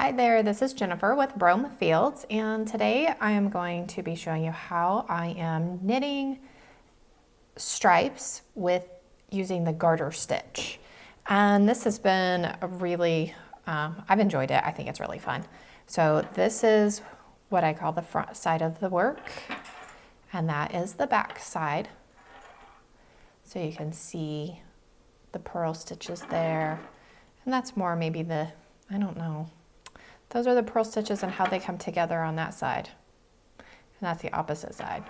Hi there, this is Jennifer with Brome Fields, and today I am going to be showing you how I am knitting stripes with using the garter stitch. And this has been a really, I've enjoyed it. I think it's really fun. So this is what I call the front side of the work, and that is the back side. So you can see the purl stitches there, and that's more maybe the, I don't know. Those are the purl stitches and how they come together on that side. And that's the opposite side.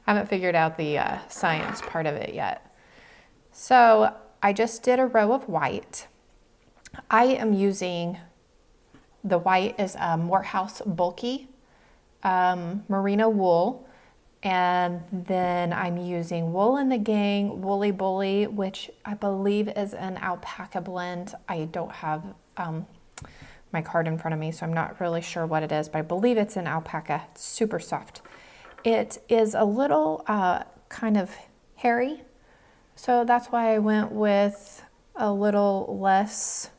I haven't figured out the science part of it yet. So I just did a row of white. I am using, the white is Morehouse Bulky merino wool. And then I'm using Wool in the Gang Woolly Bully, which I believe is an alpaca blend. I don't have my card in front of me, so I'm not really sure what it is, but I believe it's an alpaca. It's super soft. It is a little kind of hairy, so that's why I went with a little less.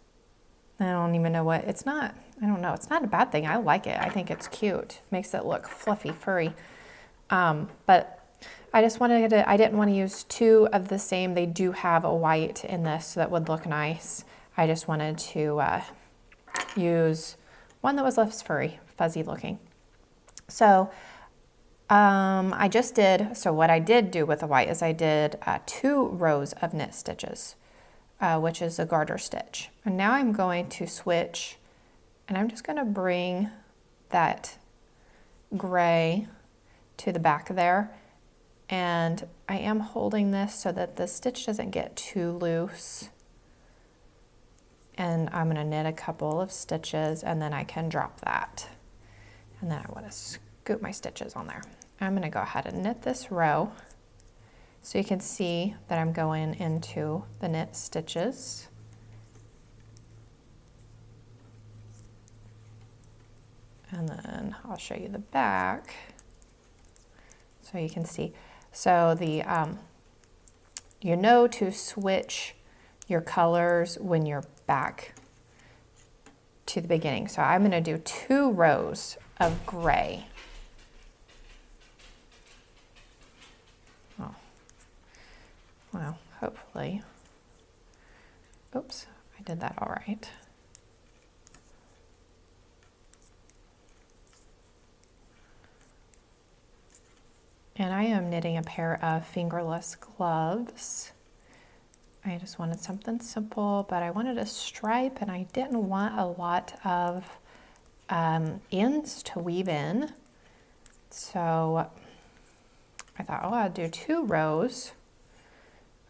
I don't even know what, it's not, I don't know, it's not a bad thing. I like it. I think it's cute. Makes it look fluffy, furry. But I just wanted to, I didn't want to use two of the same. They do have a white in this, so that would look nice. I just wanted to use one that was less furry, fuzzy looking. So I just did, so what I did do with the white is I did 2 rows of knit stitches, which is a garter stitch. And now I'm going to switch, and I'm just going to bring that gray to the back there, and I am holding this so that the stitch doesn't get too loose. And I'm going to knit a couple of stitches, and then I can drop that. And then I want to scoop my stitches on there. I'm going to go ahead and knit this row so you can see that I'm going into the knit stitches. And then I'll show you the back so you can see. So the you know to switch your colors when you're back to the beginning. So I'm going to do 2 rows of gray. Oh, well, hopefully. Oops, I did that all right. And I am knitting a pair of fingerless gloves. I just wanted something simple, but I wanted a stripe, and I didn't want a lot of ends to weave in. So I thought, oh, I'll do 2 rows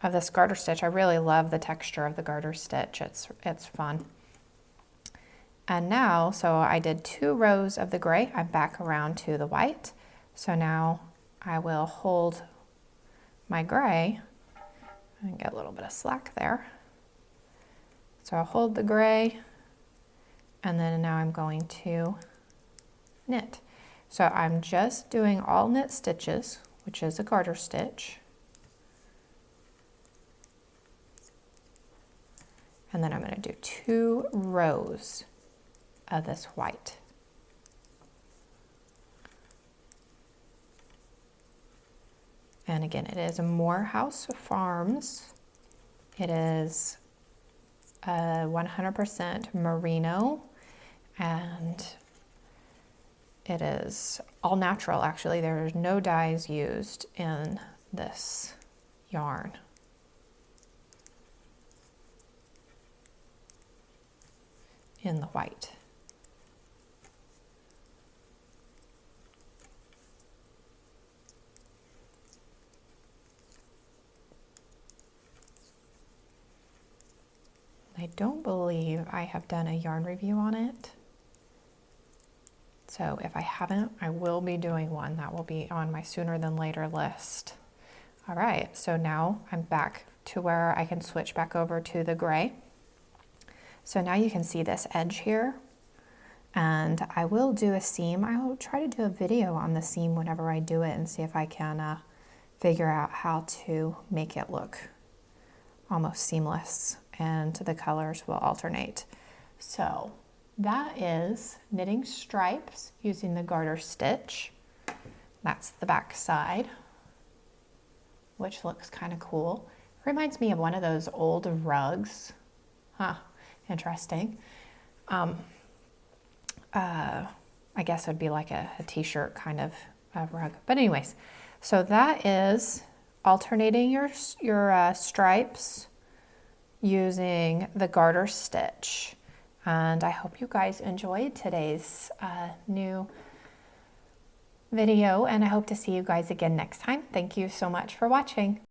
of this garter stitch. I really love the texture of the garter stitch. It's fun. And now, so I did 2 rows of the gray. I'm back around to the white. So now I will hold my gray and get a little bit of slack there. So I'll hold the gray, and then now I'm going to knit. So I'm just doing all knit stitches, which is a garter stitch. And then I'm going to do 2 rows of this white. And again, it is Morehouse Farms. It is 100% merino, and it is all natural. Actually, there's no dyes used in this yarn. In the white. I don't believe I have done a yarn review on it. So if I haven't, I will be doing one. That will be on my sooner than later list. All right, so now I'm back to where I can switch back over to the gray. So now you can see this edge here, and I will do a seam. I will try to do a video on the seam whenever I do it and see if I can figure out how to make it look almost seamless, and the colors will alternate. So that is knitting stripes using the garter stitch. That's the back side, which looks kind of cool. Reminds me of one of those old rugs. Huh, interesting. I guess it would be like a t-shirt kind of rug. But anyways, so that is alternating your stripes using the garter stitch. And I hope you guys enjoyed today's new video, and I hope to see you guys again next time. Thank you so much for watching.